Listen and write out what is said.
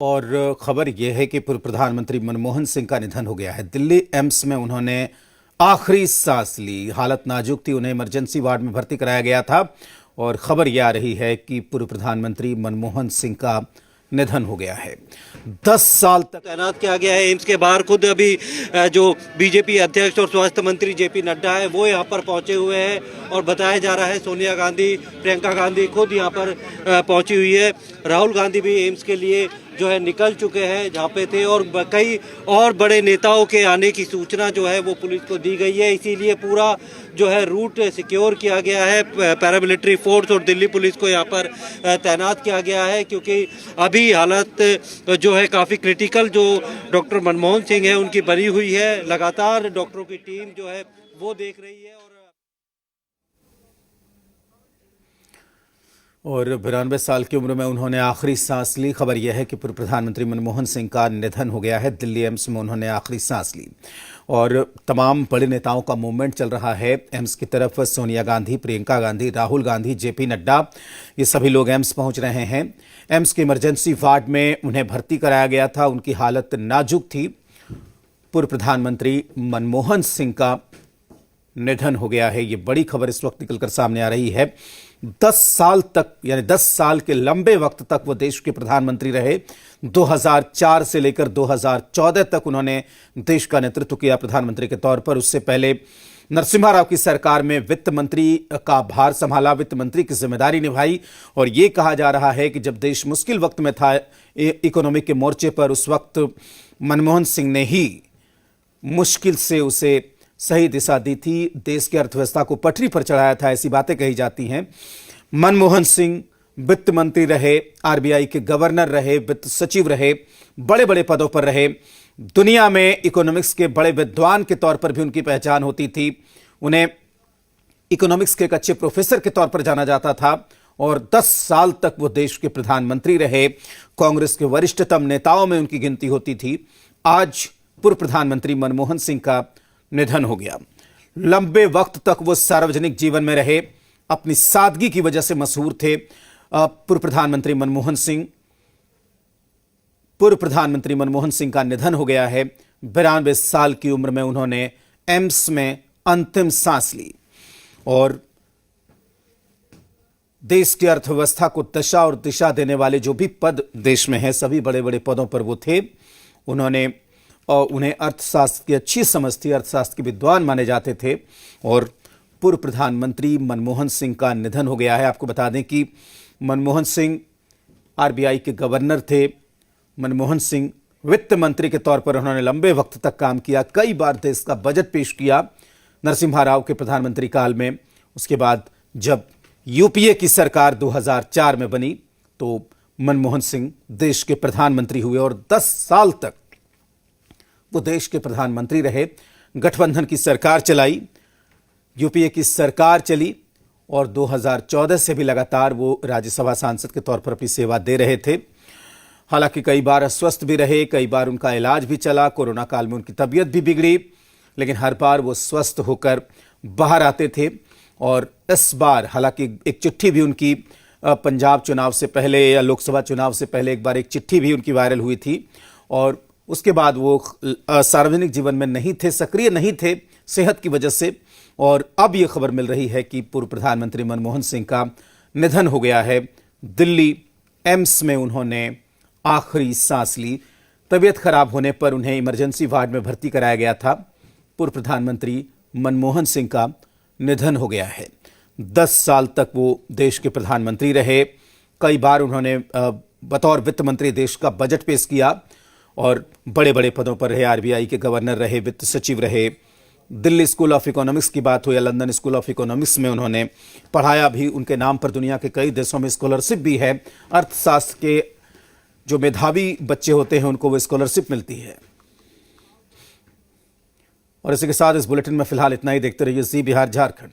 और खबर यह है कि पूर्व प्रधानमंत्री मनमोहन सिंह का निधन हो गया है। दिल्ली एम्स में उन्होंने आखिरी सांस ली। हालत नाजुक थी, उन्हें इमरजेंसी वार्ड में भर्ती कराया गया था और खबर यह आ रही है कि पूर्व प्रधानमंत्री मनमोहन सिंह का निधन हो गया है। 10 साल तक तैनात किया गया है एम्स के बाहर। खुद अभी जो बीजेपी अध्यक्ष और स्वास्थ्य मंत्री जेपी नड्डा है वो यहाँ पर पहुंचे हुए हैं और बताया जा रहा है सोनिया गांधी, प्रियंका गांधी खुद यहाँ पर पहुंची हुई है। राहुल गांधी भी एम्स के लिए जो है निकल चुके हैं जहाँ पे थे, और कई और बड़े नेताओं के आने की सूचना जो है वो पुलिस को दी गई है। इसीलिए पूरा जो है रूट सिक्योर किया गया है। पैरामिलिट्री फोर्स और दिल्ली पुलिस को यहाँ पर तैनात किया गया है, क्योंकि अभी हालत जो है काफ़ी क्रिटिकल जो डॉक्टर मनमोहन सिंह है उनकी बनी हुई है। लगातार डॉक्टरों की टीम जो है वो देख रही है। और 92 साल की उम्र में उन्होंने आखिरी सांस ली। खबर यह है कि पूर्व प्रधानमंत्री मनमोहन सिंह का निधन हो गया है। दिल्ली एम्स में उन्होंने आखिरी सांस ली और तमाम बड़े नेताओं का मूवमेंट चल रहा है एम्स की तरफ। सोनिया गांधी, प्रियंका गांधी, राहुल गांधी, जेपी नड्डा, ये सभी लोग एम्स पहुंच रहे हैं। एम्स के इमरजेंसी वार्ड में उन्हें भर्ती कराया गया था। उनकी हालत नाजुक थी। पूर्व प्रधानमंत्री मनमोहन सिंह का निधन हो गया है। ये बड़ी खबर इस वक्त निकलकर सामने आ रही है। 10 साल तक, यानी 10 साल के लंबे वक्त तक वो देश के प्रधानमंत्री रहे। 2004 से लेकर 2014 तक उन्होंने देश का नेतृत्व किया प्रधानमंत्री के तौर पर। उससे पहले नरसिम्हा राव की सरकार में वित्त मंत्री का भार संभाला, वित्त मंत्री की जिम्मेदारी निभाई। और यह कहा जा रहा है कि जब देश मुश्किल वक्त में था इकोनॉमिक के मोर्चे पर, उस वक्त मनमोहन सिंह ने ही मुश्किल से उसे सही दिशा दी थी, देश की अर्थव्यवस्था को पटरी पर चढ़ाया था, ऐसी बातें कही जाती हैं। मनमोहन सिंह वित्त मंत्री रहे, आरबीआई के गवर्नर रहे, वित्त सचिव रहे, बड़े बड़े पदों पर रहे। दुनिया में इकोनॉमिक्स के बड़े विद्वान के तौर पर भी उनकी पहचान होती थी। उन्हें इकोनॉमिक्स के एक अच्छे प्रोफेसर के तौर पर जाना जाता था और 10 साल तक वो देश के प्रधानमंत्री रहे। कांग्रेस के वरिष्ठतम नेताओं में उनकी गिनती होती थी। आज पूर्व प्रधानमंत्री मनमोहन सिंह का निधन हो गया। लंबे वक्त तक वो सार्वजनिक जीवन में रहे, अपनी सादगी की वजह से मशहूर थे। पूर्व प्रधानमंत्री मनमोहन सिंह का निधन हो गया है। 92 साल की उम्र में उन्होंने एम्स में अंतिम सांस ली और देश की अर्थव्यवस्था को दशा और दिशा देने वाले जो भी पद देश में हैं, सभी बड़े बड़े पदों पर वो थे। उन्हें अर्थशास्त्र की अच्छी समझ थी, अर्थशास्त्र के विद्वान माने जाते थे। और पूर्व प्रधानमंत्री मनमोहन सिंह का निधन हो गया है। आपको बता दें कि मनमोहन सिंह आरबीआई के गवर्नर थे। मनमोहन सिंह वित्त मंत्री के तौर पर उन्होंने लंबे वक्त तक काम किया, कई बार देश का बजट पेश किया नरसिम्हा राव के प्रधानमंत्री काल में। उसके बाद जब यूपीए की सरकार 2004 में बनी तो मनमोहन सिंह देश के प्रधानमंत्री हुए और 10 साल तक वो देश के प्रधानमंत्री रहे। गठबंधन की सरकार चलाई, यूपीए की सरकार चली और 2014 से भी लगातार वो राज्यसभा सांसद के तौर पर अपनी सेवा दे रहे थे। हालांकि कई बार अस्वस्थ भी रहे, कई बार उनका इलाज भी चला, कोरोना काल में उनकी तबीयत भी बिगड़ी, लेकिन हर बार वो स्वस्थ होकर बाहर आते थे। और इस बार हालांकि एक चिट्ठी भी उनकी पंजाब चुनाव से पहले या लोकसभा चुनाव से पहले एक बार एक चिट्ठी भी उनकी वायरल हुई थी और उसके बाद वो सार्वजनिक जीवन में नहीं थे, सक्रिय नहीं थे सेहत की वजह से। और अब यह खबर मिल रही है कि पूर्व प्रधानमंत्री मनमोहन सिंह का निधन हो गया है। दिल्ली एम्स में उन्होंने आखिरी सांस ली। तबीयत खराब होने पर उन्हें इमरजेंसी वार्ड में भर्ती कराया गया था। पूर्व प्रधानमंत्री मनमोहन सिंह का निधन हो गया है। 10 साल तक वो देश के प्रधानमंत्री रहे। कई बार उन्होंने बतौर वित्त मंत्री देश का बजट पेश किया और बड़े बड़े पदों पर रहे। आरबीआई के गवर्नर रहे, वित्त सचिव रहे। दिल्ली स्कूल ऑफ इकोनॉमिक्स की बात हो या लंदन स्कूल ऑफ इकोनॉमिक्स में उन्होंने पढ़ाया भी। उनके नाम पर दुनिया के कई देशों में स्कॉलरशिप भी है। अर्थशास्त्र के जो मेधावी बच्चे होते हैं उनको वो स्कॉलरशिप मिलती है। और इसी के साथ इस बुलेटिन में फिलहाल इतना ही। देखते रहिए जी बिहार झारखंड।